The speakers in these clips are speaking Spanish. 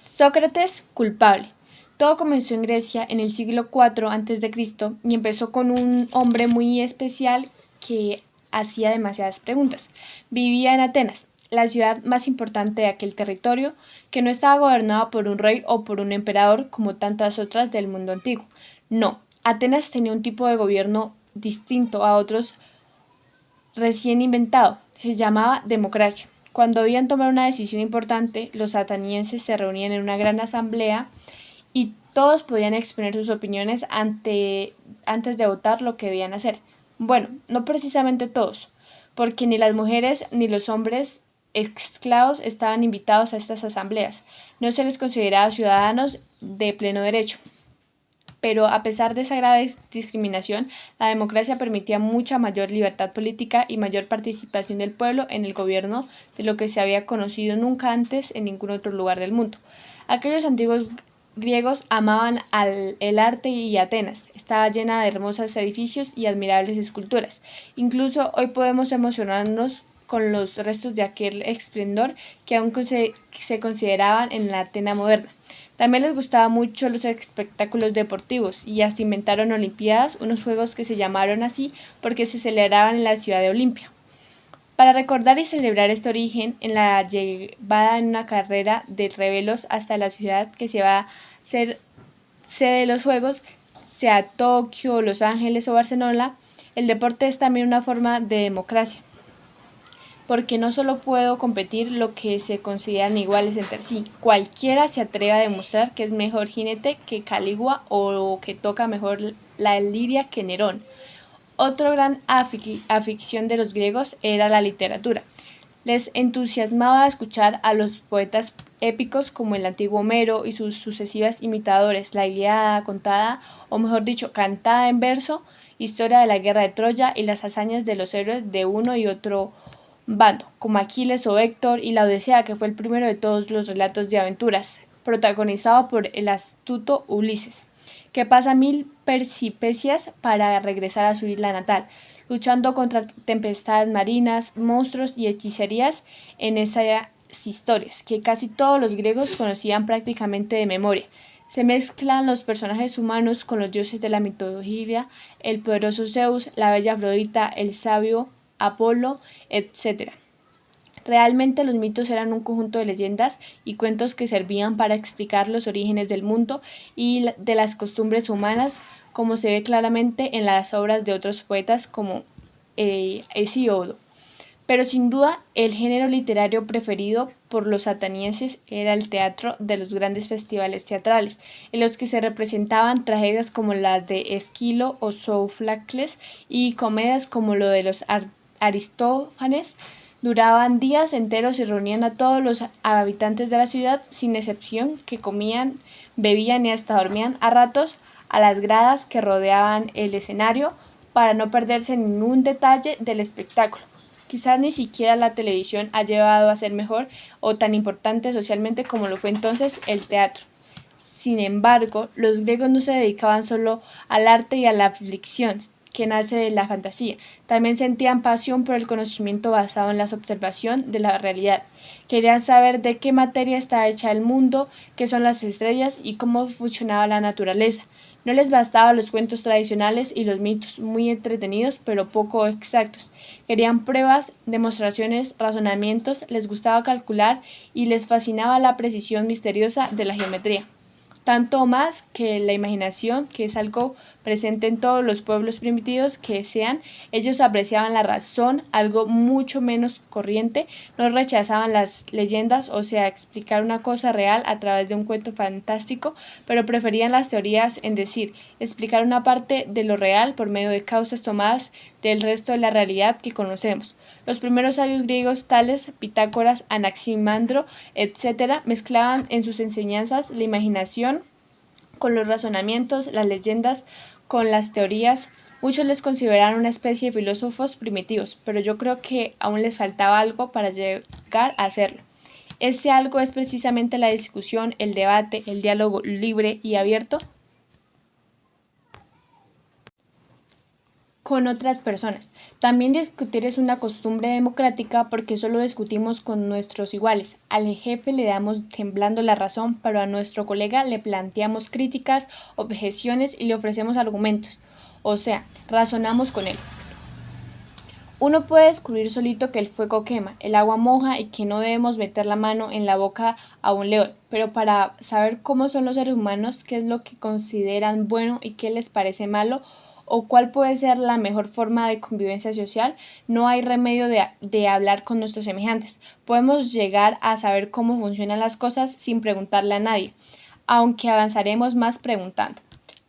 Sócrates culpable. Todo comenzó en Grecia en el siglo IV a.C. y empezó con un hombre muy especial que hacía demasiadas preguntas. Vivía en Atenas, la ciudad más importante de aquel territorio, que no estaba gobernada por un rey o por un emperador como tantas otras del mundo antiguo. No, Atenas tenía un tipo de gobierno distinto a otros recién inventado. Se llamaba democracia. Cuando debían tomar una decisión importante, los atenienses se reunían en una gran asamblea y todos podían exponer sus opiniones antes de votar lo que debían hacer. Bueno, no precisamente todos, porque ni las mujeres ni los hombres esclavos estaban invitados a estas asambleas. No se les consideraba ciudadanos de pleno derecho. Pero a pesar de esa grave discriminación, la democracia permitía mucha mayor libertad política y mayor participación del pueblo en el gobierno de lo que se había conocido nunca antes en ningún otro lugar del mundo. Aquellos antiguos griegos amaban el arte y Atenas. Estaba llena de hermosos edificios y admirables esculturas. Incluso hoy podemos emocionarnos con los restos de aquel esplendor que aún se consideraban en la Atenas moderna. También les gustaban mucho los espectáculos deportivos y hasta inventaron olimpiadas, unos juegos que se llamaron así porque se celebraban en la ciudad de Olimpia. Para recordar y celebrar este origen, en la llevada en una carrera de rebelos hasta la ciudad que se va a ser sede de los Juegos, sea Tokio, Los Ángeles o Barcelona, el deporte es también una forma de democracia, porque no solo puedo competir lo que se consideran iguales entre sí, cualquiera se atreve a demostrar que es mejor jinete que Calígula o que toca mejor la liria que Nerón. Otra gran afición de los griegos era la literatura. Les entusiasmaba escuchar a los poetas épicos como el antiguo Homero y sus sucesivas imitadores, la Ilíada contada, o mejor dicho, cantada en verso, historia de la guerra de Troya y las hazañas de los héroes de uno y otro bando, como Aquiles o Héctor y la Odisea, que fue el primero de todos los relatos de aventuras, protagonizado por el astuto Ulises, que pasa 1000 peripecias para regresar a su isla natal, luchando contra tempestades marinas, monstruos y hechicerías en esas historias, que casi todos los griegos conocían prácticamente de memoria. Se mezclan los personajes humanos con los dioses de la mitología, el poderoso Zeus, la bella Afrodita, el sabio Apolo, etc. Realmente los mitos eran un conjunto de leyendas y cuentos que servían para explicar los orígenes del mundo y de las costumbres humanas, como se ve claramente en las obras de otros poetas como Hesíodo. Pero sin duda, el género literario preferido por los atenienses era el teatro de los grandes festivales teatrales, en los que se representaban tragedias como las de Esquilo o Sófocles y comedias como lo de los Aristófanes. Duraban días enteros y reunían a todos los habitantes de la ciudad, sin excepción, que comían, bebían y hasta dormían a ratos a las gradas que rodeaban el escenario para no perderse ningún detalle del espectáculo. Quizás ni siquiera la televisión ha llevado a ser mejor o tan importante socialmente como lo fue entonces el teatro. Sin embargo, los griegos no se dedicaban solo al arte y a la ficción, que nace de la fantasía. También sentían pasión por el conocimiento basado en la observación de la realidad. Querían saber de qué materia está hecha el mundo, qué son las estrellas y cómo funcionaba la naturaleza. No les bastaban los cuentos tradicionales y los mitos muy entretenidos pero poco exactos. Querían pruebas, demostraciones, razonamientos, les gustaba calcular y les fascinaba la precisión misteriosa de la geometría. Tanto más que la imaginación, que es algo presente en todos los pueblos primitivos que sean, ellos apreciaban la razón, algo mucho menos corriente, no rechazaban las leyendas, o sea, explicar una cosa real a través de un cuento fantástico, pero preferían las teorías, es decir, explicar una parte de lo real por medio de causas tomadas del resto de la realidad que conocemos. Los primeros sabios griegos, tales Pitágoras, Anaximandro, etc., mezclaban en sus enseñanzas la imaginación con los razonamientos, las leyendas con las teorías. Muchos les consideraron una especie de filósofos primitivos, pero yo creo que aún les faltaba algo para llegar a hacerlo. Ese algo es precisamente la discusión, el debate, el diálogo libre y abierto con otras personas. También discutir es una costumbre democrática porque solo discutimos con nuestros iguales. Al jefe le damos temblando la razón, pero a nuestro colega le planteamos críticas, objeciones y le ofrecemos argumentos. O sea, razonamos con él. Uno puede descubrir solito que el fuego quema, el agua moja y que no debemos meter la mano en la boca a un león, pero para saber cómo son los seres humanos, qué es lo que consideran bueno y qué les parece malo, o cuál puede ser la mejor forma de convivencia social, no hay remedio de hablar con nuestros semejantes. Podemos llegar a saber cómo funcionan las cosas sin preguntarle a nadie, aunque avanzaremos más preguntando,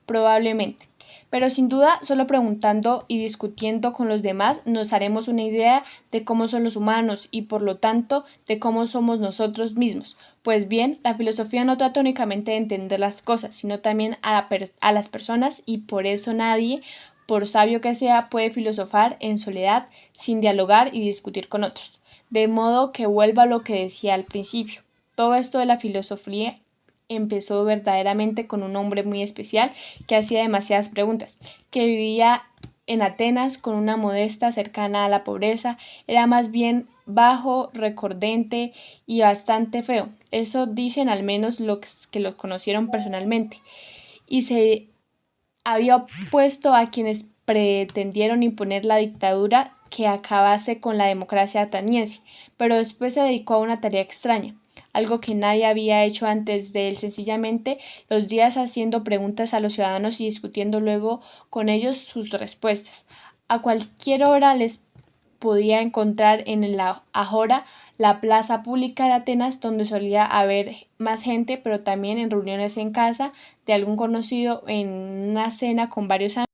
probablemente. Pero sin duda, solo preguntando y discutiendo con los demás nos haremos una idea de cómo son los humanos y por lo tanto de cómo somos nosotros mismos. Pues bien, la filosofía no trata únicamente de entender las cosas, sino también a las personas y por eso nadie, por sabio que sea, puede filosofar en soledad sin dialogar y discutir con otros. De modo que vuelva a lo que decía al principio. Todo esto de la filosofía empezó verdaderamente con un hombre muy especial que hacía demasiadas preguntas, que vivía en Atenas con una modesta cercana a la pobreza, era más bien bajo, recordente y bastante feo. Eso dicen al menos los que lo conocieron personalmente. Y se había opuesto a quienes pretendieron imponer la dictadura que acabase con la democracia ateniense, pero después se dedicó a una tarea extraña, algo que nadie había hecho antes de él, sencillamente los días haciendo preguntas a los ciudadanos y discutiendo luego con ellos sus respuestas. A cualquier hora les podía encontrar en la Ágora, la plaza pública de Atenas, donde solía haber más gente, pero también en reuniones en casa de algún conocido, en una cena con varios amigos.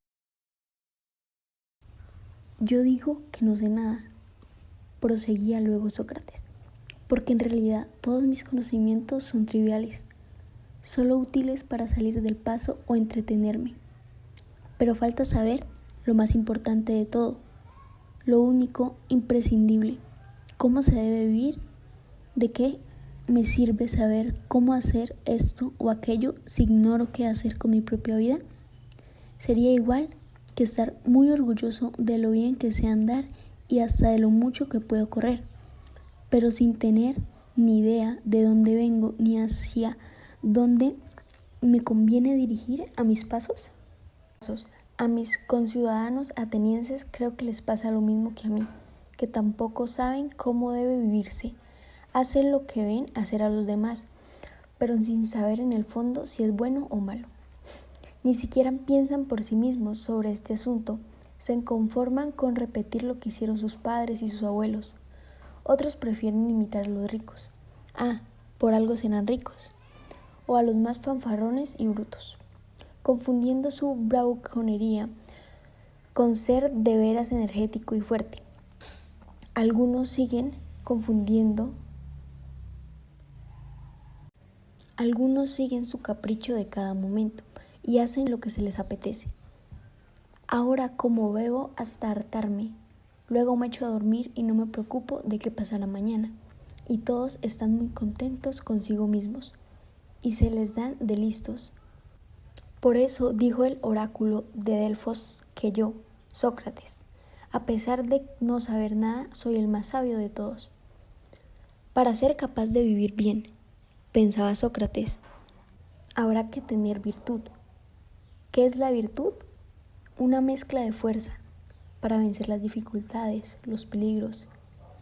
Yo digo que no sé nada, proseguía luego Sócrates, porque en realidad todos mis conocimientos son triviales, solo útiles para salir del paso o entretenerme. Pero falta saber lo más importante de todo, lo único, imprescindible, cómo se debe vivir, de qué me sirve saber cómo hacer esto o aquello si ignoro qué hacer con mi propia vida. Sería igual que estar muy orgulloso de lo bien que sé andar y hasta de lo mucho que puedo correr, pero sin tener ni idea de dónde vengo ni hacia dónde me conviene dirigir a mis pasos. A mis conciudadanos atenienses creo que les pasa lo mismo que a mí, que tampoco saben cómo debe vivirse. Hacen lo que ven hacer a los demás, pero sin saber en el fondo si es bueno o malo. Ni siquiera piensan por sí mismos sobre este asunto, se conforman con repetir lo que hicieron sus padres y sus abuelos. Otros prefieren imitar a los ricos. Por algo serán ricos. O a los más fanfarrones y brutos, confundiendo su bravuconería con ser de veras energético y fuerte. Algunos siguen su capricho de cada momento y hacen lo que se les apetece. Ahora como bebo hasta hartarme, luego me echo a dormir y no me preocupo de qué pasará mañana. Y todos están muy contentos consigo mismos y se les dan de listos. Por eso dijo el oráculo de Delfos que yo, Sócrates, a pesar de no saber nada, soy el más sabio de todos. Para ser capaz de vivir bien, pensaba Sócrates, habrá que tener virtud. ¿Qué es la virtud? Una mezcla de fuerza para vencer las dificultades, los peligros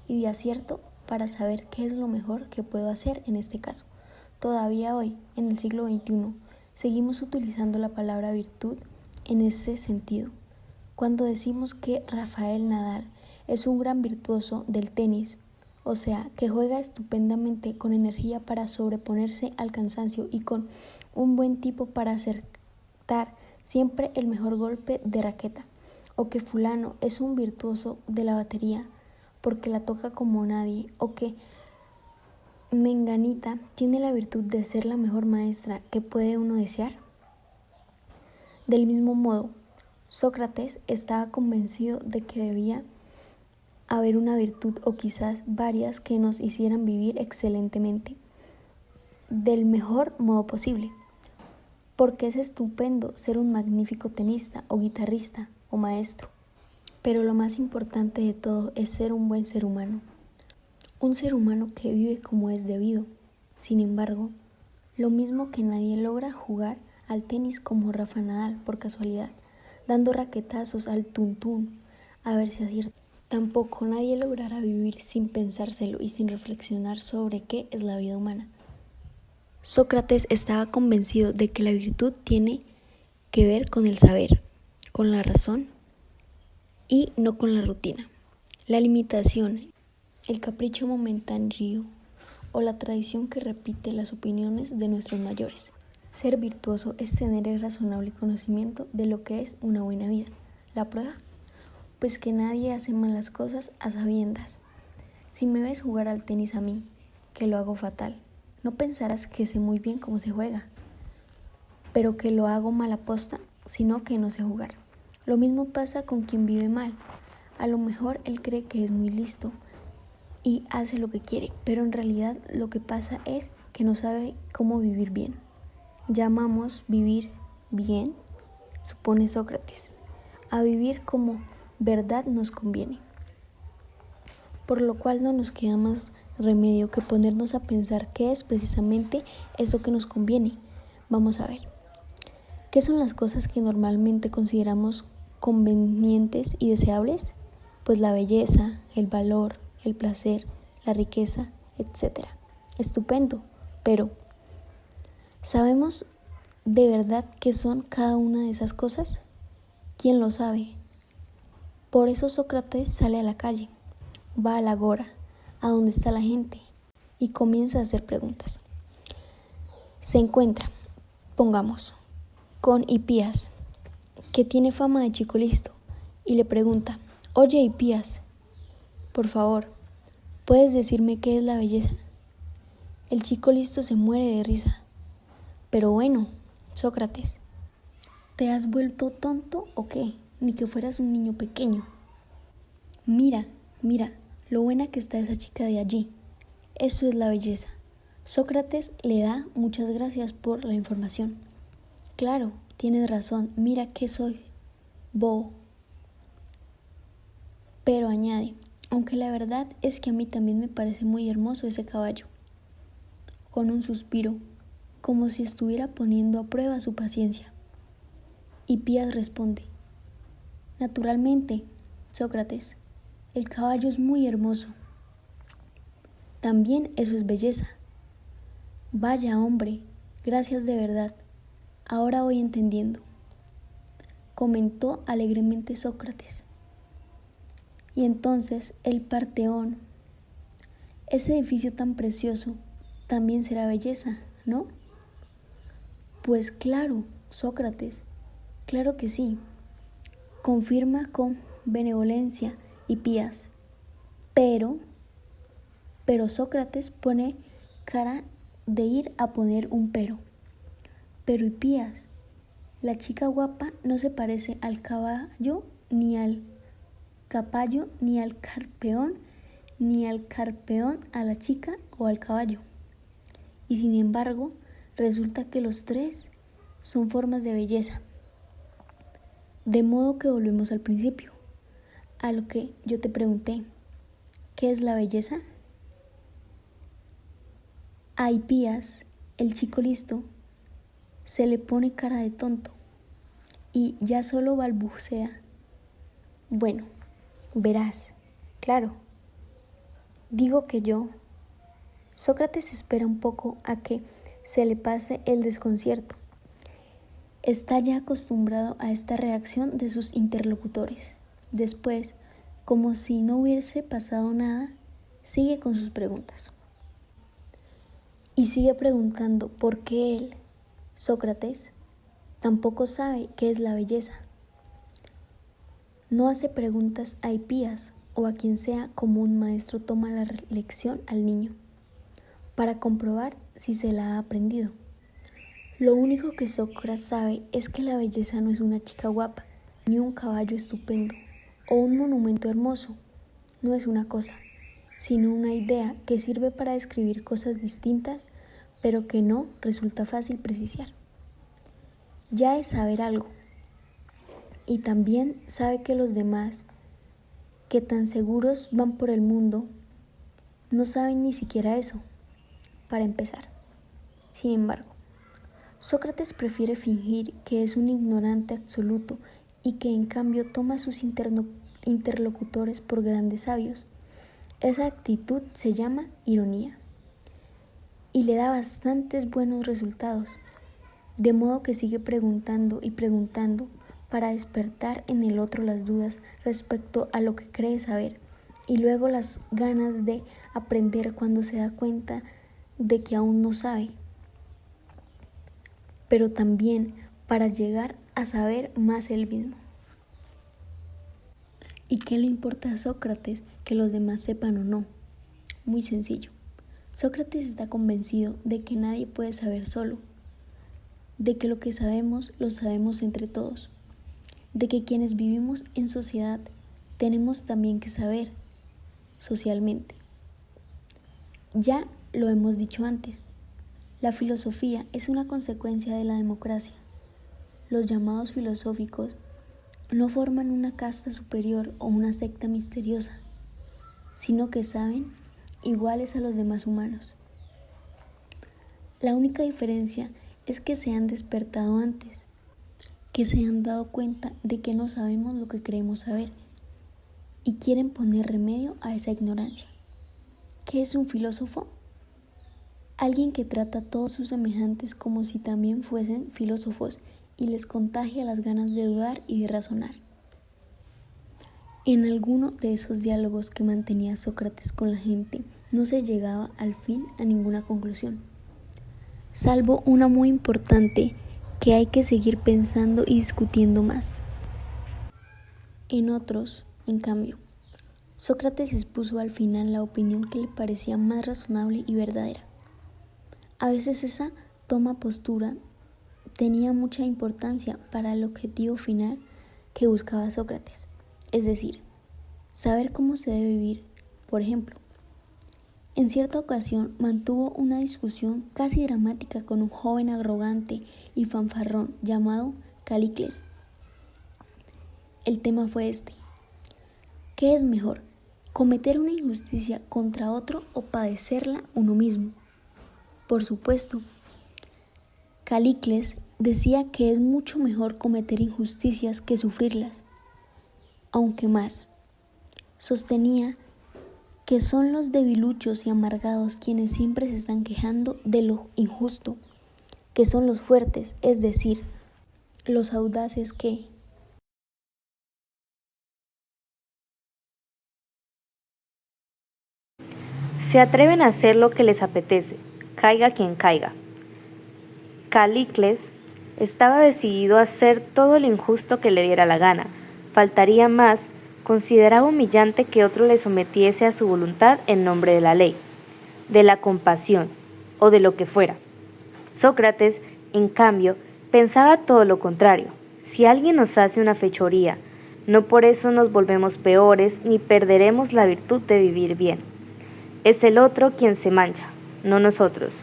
y de acierto para saber qué es lo mejor que puedo hacer en este caso. Todavía hoy, en el siglo XXI, seguimos utilizando la palabra virtud en ese sentido. Cuando decimos que Rafael Nadal es un gran virtuoso del tenis, o sea, que juega estupendamente con energía para sobreponerse al cansancio y con un buen tipo para acertar siempre el mejor golpe de raqueta, o que fulano es un virtuoso de la batería porque la toca como nadie, o que menganita tiene la virtud de ser la mejor maestra que puede uno desear. Del mismo modo, Sócrates estaba convencido de que debía haber una virtud o quizás varias que nos hicieran vivir excelentemente, del mejor modo posible, porque es estupendo ser un magnífico tenista o guitarrista o maestro, Pero lo más importante de todo es ser un buen ser humano. Un ser humano que vive como es debido. Sin embargo, lo mismo que nadie logra jugar al tenis como Rafa Nadal por casualidad, dando raquetazos al tuntún a ver si acierta. Tampoco nadie logrará vivir sin pensárselo y sin reflexionar sobre qué es la vida humana. Sócrates estaba convencido de que la virtud tiene que ver con el saber, con la razón y no con la rutina. La limitación, el capricho momentáneo o la tradición que repite las opiniones de nuestros mayores. Ser virtuoso es tener el razonable conocimiento de lo que es una buena vida. ¿La prueba? Pues que nadie hace malas cosas a sabiendas. Si me ves jugar al tenis a mí, que lo hago fatal, no pensarás que sé muy bien cómo se juega, pero que lo hago mal aposta, sino que no sé jugar. Lo mismo pasa con quien vive mal. A lo mejor él cree que es muy listo y hace lo que quiere, pero en realidad lo que pasa es que no sabe cómo vivir bien. Llamamos vivir bien, supone Sócrates, a vivir como verdad nos conviene. Por lo cual no nos queda más remedio que ponernos a pensar qué es precisamente eso que nos conviene. Vamos a ver. ¿Qué son las cosas que normalmente consideramos convenientes y deseables? Pues la belleza, el valor, el placer, la riqueza, etc. Estupendo, pero ¿sabemos de verdad qué son cada una de esas cosas? ¿Quién lo sabe? Por eso Sócrates sale a la calle, va a la agora, a donde está la gente, y comienza a hacer preguntas. Se encuentra, pongamos, con Hipías, que tiene fama de chico listo, y le pregunta: oye Hipías, por favor, ¿puedes decirme qué es la belleza? El chico listo se muere de risa. Pero bueno, Sócrates, ¿te has vuelto tonto o qué? Ni que fueras un niño pequeño. Mira, lo buena que está esa chica de allí. Eso es la belleza. Sócrates le da muchas gracias por la información. Claro, tienes razón, mira que soy bobo. Pero añade, aunque la verdad es que a mí también me parece muy hermoso ese caballo. Con un suspiro, como si estuviera poniendo a prueba su paciencia. Hipías responde: naturalmente, Sócrates, el caballo es muy hermoso. También eso es belleza. Vaya hombre, gracias de verdad. Ahora voy entendiendo, comentó alegremente Sócrates. Y entonces el Parteón, ese edificio tan precioso, también será belleza, ¿no? Pues claro, Sócrates, claro que sí, confirma con benevolencia Hipías. Pero Sócrates pone cara de ir a poner un pero. Pero Hipías, la chica guapa no se parece al caballo, ni al caballo, ni al carpeón a la chica o al caballo. Y sin embargo, resulta que los tres son formas de belleza. De modo que volvemos al principio, a lo que yo te pregunté: ¿qué es la belleza? A Hipías, el chico listo, se le pone cara de tonto y ya solo balbucea: bueno, verás, claro. Digo que yo. Sócrates espera un poco a que se le pase el desconcierto. Está ya acostumbrado a esta reacción de sus interlocutores. Después, como si no hubiese pasado nada, sigue con sus preguntas. Y sigue preguntando por qué él, Sócrates, tampoco sabe qué es la belleza. No hace preguntas a Hipías o a quien sea como un maestro toma la lección al niño, para comprobar si se la ha aprendido. Lo único que Sócrates sabe es que la belleza no es una chica guapa, ni un caballo estupendo, o un monumento hermoso. No es una cosa, sino una idea que sirve para describir cosas distintas, pero que no resulta fácil precisar. Ya es saber algo, y también sabe que los demás que tan seguros van por el mundo, no saben ni siquiera eso, para empezar. Sin embargo, Sócrates prefiere fingir que es un ignorante absoluto y que en cambio toma a sus interlocutores por grandes sabios. Esa actitud se llama ironía y le da bastantes buenos resultados, de modo que sigue preguntando y preguntando para despertar en el otro las dudas respecto a lo que cree saber y luego las ganas de aprender cuando se da cuenta de que aún no sabe, pero también para llegar a saber más él mismo. ¿Y qué le importa a Sócrates que los demás sepan o no? Muy sencillo. Sócrates está convencido de que nadie puede saber solo, de que lo que sabemos lo sabemos entre todos, de que quienes vivimos en sociedad tenemos también que saber socialmente. Ya lo hemos dicho antes, la filosofía es una consecuencia de la democracia. Los llamados filosóficos no forman una casta superior o una secta misteriosa, sino que saben iguales a los demás humanos. La única diferencia es que se han despertado antes, que se han dado cuenta de que no sabemos lo que creemos saber y quieren poner remedio a esa ignorancia. ¿Qué es un filósofo? Alguien que trata a todos sus semejantes como si también fuesen filósofos y les contagia las ganas de dudar y de razonar. En alguno de esos diálogos que mantenía Sócrates con la gente, no se llegaba al fin a ninguna conclusión, salvo una muy importante que hay que seguir pensando y discutiendo más. En otros, en cambio, Sócrates expuso al final la opinión que le parecía más razonable y verdadera. A veces esa postura tenía mucha importancia para el objetivo final que buscaba Sócrates, es decir, saber cómo se debe vivir. Por ejemplo, en cierta ocasión mantuvo una discusión casi dramática con un joven arrogante y fanfarrón llamado Calícles. El tema fue este: ¿qué es mejor, cometer una injusticia contra otro o padecerla uno mismo? Por supuesto, Calícles decía que es mucho mejor cometer injusticias que sufrirlas, aunque más, sostenía que son los debiluchos y amargados quienes siempre se están quejando de lo injusto, que son los fuertes, es decir, los audaces que, se atreven a hacer lo que les apetece, caiga quien caiga. Calícles estaba decidido a hacer todo lo injusto que le diera la gana. Faltaría más, consideraba humillante que otro le sometiese a su voluntad en nombre de la ley, de la compasión o de lo que fuera. Sócrates, en cambio, pensaba todo lo contrario. Si alguien nos hace una fechoría, no por eso nos volvemos peores ni perderemos la virtud de vivir bien. Es el otro quien se mancha, no nosotros.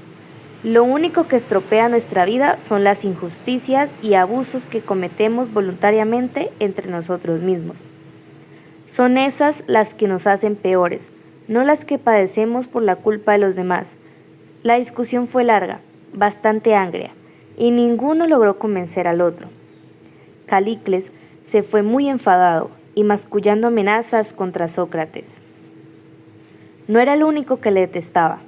Lo único que estropea nuestra vida son las injusticias y abusos que cometemos voluntariamente entre nosotros mismos. Son esas las que nos hacen peores, no las que padecemos por la culpa de los demás. La discusión fue larga, bastante agria, y ninguno logró convencer al otro. Calícles se fue muy enfadado y mascullando amenazas contra Sócrates. No era el único que le detestaba.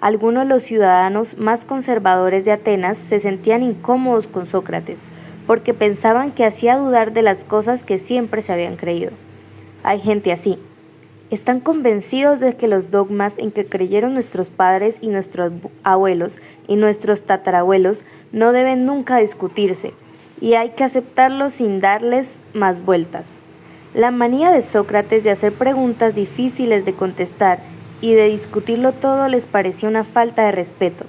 Algunos de los ciudadanos más conservadores de Atenas se sentían incómodos con Sócrates, porque pensaban que hacía dudar de las cosas que siempre se habían creído. Hay gente así. Están convencidos de que los dogmas en que creyeron nuestros padres y nuestros abuelos y nuestros tatarabuelos no deben nunca discutirse, y hay que aceptarlos sin darles más vueltas. La manía de Sócrates de hacer preguntas difíciles de contestar y de discutirlo todo les parecía una falta de respeto,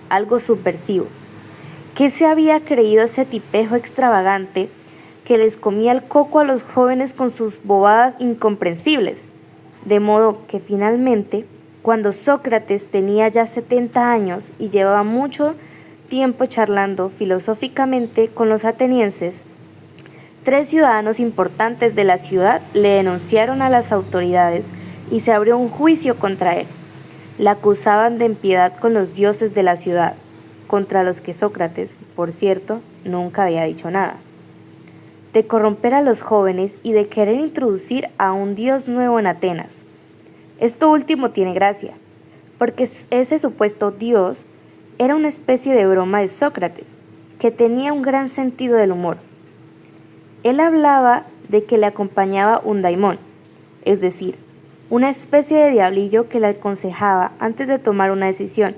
algo subversivo. ¿Qué se había creído ese tipejo extravagante que les comía el coco a los jóvenes con sus bobadas incomprensibles? De modo que finalmente, cuando Sócrates tenía ya 70 años y llevaba mucho tiempo charlando filosóficamente con los atenienses, 3 ciudadanos importantes de la ciudad le denunciaron a las autoridades y se abrió un juicio contra él. La acusaban de impiedad con los dioses de la ciudad, contra los que Sócrates, por cierto, nunca había dicho nada, de corromper a los jóvenes y de querer introducir a un dios nuevo en Atenas. Esto último tiene gracia, porque ese supuesto dios era una especie de broma de Sócrates, que tenía un gran sentido del humor. Él hablaba de que le acompañaba un daimón, es decir, una especie de diablillo que le aconsejaba antes de tomar una decisión,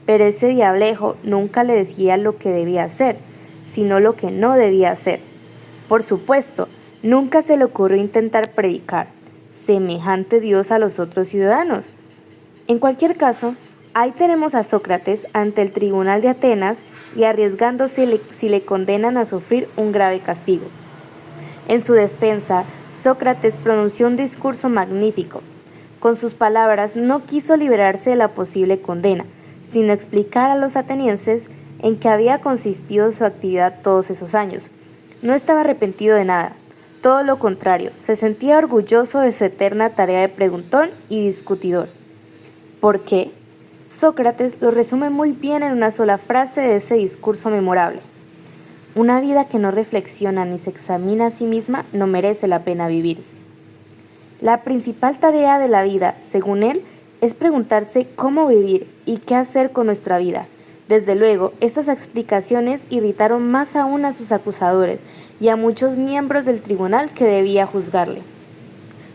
pero ese diablejo nunca le decía lo que debía hacer, sino lo que no debía hacer. Por supuesto, nunca se le ocurrió intentar predicar semejante Dios a los otros ciudadanos. En cualquier caso, ahí tenemos a Sócrates ante el tribunal de Atenas y arriesgándose si le condenan a sufrir un grave castigo. En su defensa, Sócrates pronunció un discurso magnífico. Con sus palabras no quiso liberarse de la posible condena, sino explicar a los atenienses en qué había consistido su actividad todos esos años. No estaba arrepentido de nada, todo lo contrario, se sentía orgulloso de su eterna tarea de preguntón y discutidor. ¿Por qué? Sócrates lo resume muy bien en una sola frase de ese discurso memorable. Una vida que no reflexiona ni se examina a sí misma no merece la pena vivirse. La principal tarea de la vida, según él, es preguntarse cómo vivir y qué hacer con nuestra vida. Desde luego, estas explicaciones irritaron más aún a sus acusadores y a muchos miembros del tribunal que debía juzgarle.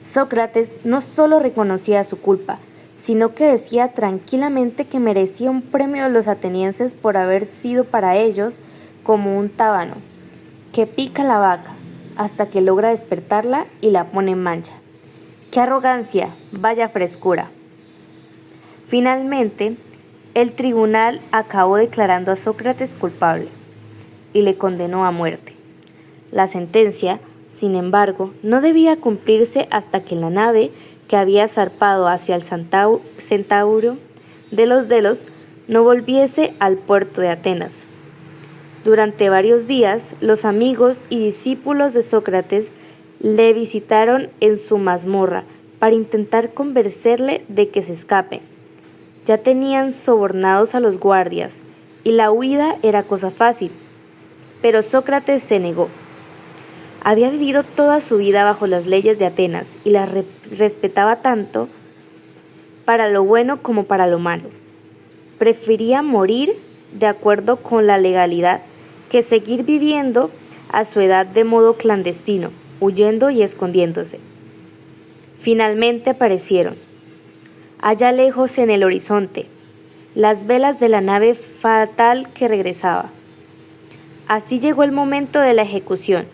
Sócrates no solo reconocía su culpa, sino que decía tranquilamente que merecía un premio de los atenienses por haber sido para ellos como un tábano, que pica la vaca hasta que logra despertarla y la pone en mancha. ¡Qué arrogancia! ¡Vaya frescura! Finalmente, el tribunal acabó declarando a Sócrates culpable y le condenó a muerte. La sentencia, sin embargo, no debía cumplirse hasta que la nave que había zarpado hacia el Centauro de los Delos no volviese al puerto de Atenas. Durante varios días, los amigos y discípulos de Sócrates le visitaron en su mazmorra para intentar convencerle de que se escape. Ya tenían sobornados a los guardias y la huida era cosa fácil, pero Sócrates se negó. Había vivido toda su vida bajo las leyes de Atenas y las respetaba tanto para lo bueno como para lo malo. Prefería morir de acuerdo con la legalidad que seguir viviendo a su edad de modo clandestino, huyendo y escondiéndose. Finalmente aparecieron, allá lejos en el horizonte, las velas de la nave fatal que regresaba. Así llegó el momento de la ejecución,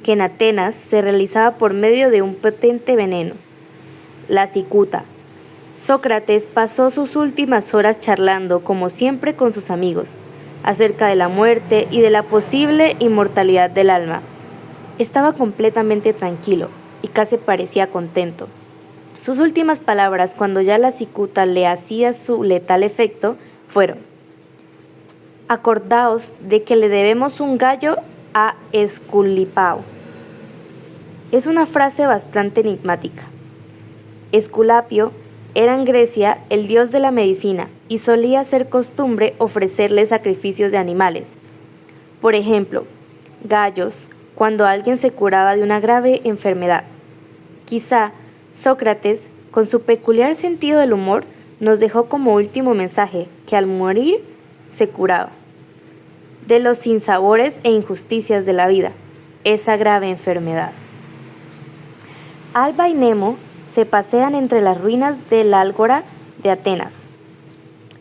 que en Atenas se realizaba por medio de un potente veneno, la cicuta. Sócrates pasó sus últimas horas charlando, como siempre, con sus amigos, acerca de la muerte y de la posible inmortalidad del alma. Estaba completamente tranquilo y casi parecía contento. Sus últimas palabras, cuando ya la cicuta le hacía su letal efecto, fueron: acordaos de que le debemos un gallo a Esculapio. Es una frase bastante enigmática. Esculapio era en Grecia el dios de la medicina y solía ser costumbre ofrecerle sacrificios de animales. Por ejemplo, gallos, cuando alguien se curaba de una grave enfermedad. Quizá Sócrates, con su peculiar sentido del humor, nos dejó como último mensaje que al morir se curaba de los sinsabores e injusticias de la vida, esa grave enfermedad. Alba y Nemo se pasean entre las ruinas del Ágora de Atenas.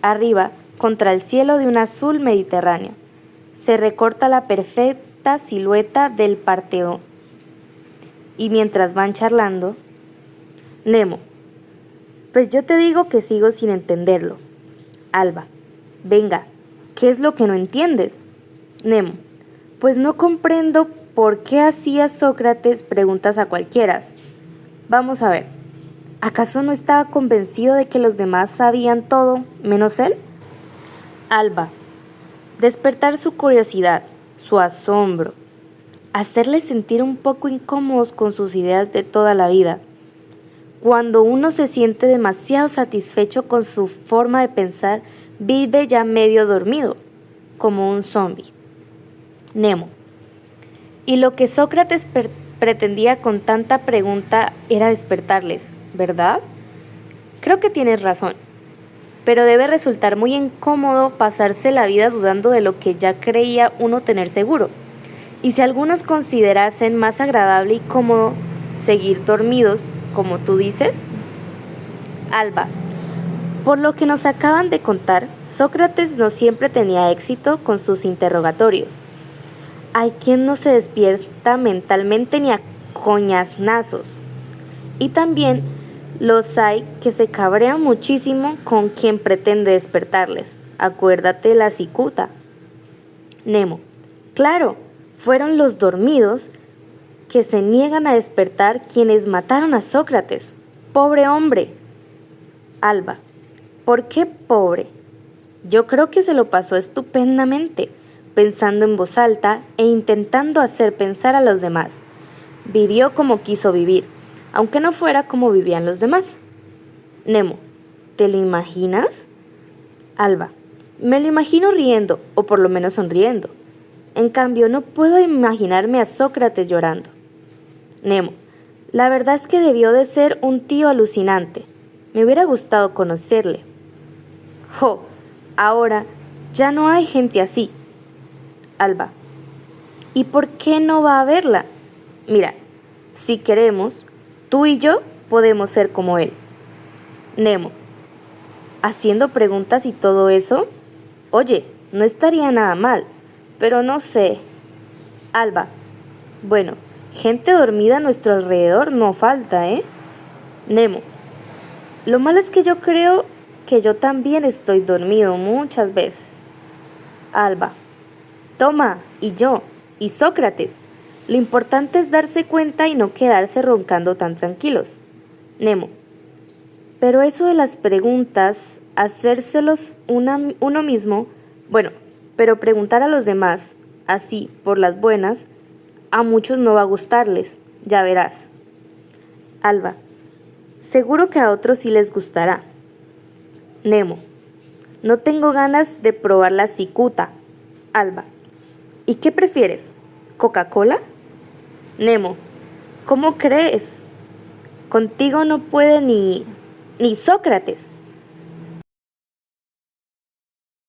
Arriba, contra el cielo de un azul mediterráneo, se recorta la perfecta silueta del Partenón. Y mientras van charlando, Nemo: pues yo te digo que sigo sin entenderlo. Alba: venga, ¿qué es lo que no entiendes? Nemo: pues no comprendo por qué hacía Sócrates preguntas a cualquiera. Vamos a ver, ¿acaso no estaba convencido de que los demás sabían todo, menos él? Alba: despertar su curiosidad, su asombro. hacerles sentir un poco incómodos con sus ideas de toda la vida. Cuando uno se siente demasiado satisfecho con su forma de pensar, vive ya medio dormido, como un zombie. Nemo. Y lo que Sócrates pretendía con tanta pregunta era despertarles, ¿verdad? Creo que tienes razón, pero debe resultar muy incómodo pasarse la vida dudando de lo que ya creía uno tener seguro. Y si algunos considerasen más agradable y cómodo seguir dormidos, como tú dices. Alba, por lo que nos acaban de contar, Sócrates no siempre tenía éxito con sus interrogatorios. Hay quien no se despierta mentalmente ni a coñaznazos. Y también los hay que se cabrean muchísimo con quien pretende despertarles. Acuérdate la cicuta. Nemo, claro, fueron los dormidos que se niegan a despertar quienes mataron a Sócrates. ¡Pobre hombre! Alba, ¿por qué pobre? Yo creo que se lo pasó estupendamente, pensando en voz alta e intentando hacer pensar a los demás. Vivió como quiso vivir, aunque no fuera como vivían los demás. Nemo, ¿te lo imaginas? Alba, me lo imagino riendo, o por lo menos sonriendo. En cambio, no puedo imaginarme a Sócrates llorando. Nemo, la verdad es que debió de ser un tío alucinante. Me hubiera gustado conocerle. ¡Jo! Ahora ya no hay gente así. Alba, ¿y por qué no va a verla? Mira, si queremos, tú y yo podemos ser como él. Nemo, haciendo preguntas y todo eso, oye, no estaría nada mal, pero no sé. Alba, bueno, gente dormida a nuestro alrededor no falta, ¿eh? Nemo, lo malo es que yo creo que yo también estoy dormido muchas veces. Alba, toma, y yo, y Sócrates. Lo importante es darse cuenta y no quedarse roncando tan tranquilos. Nemo, pero eso de las preguntas, hacérselos uno mismo, bueno, pero preguntar a los demás, así, por las buenas, a muchos no va a gustarles, ya verás. Alba, seguro que a otros sí les gustará. Nemo, no tengo ganas de probar la cicuta. Alba, ¿y qué prefieres? ¿Coca-Cola? Nemo, ¿cómo crees? Contigo no puede ni Sócrates.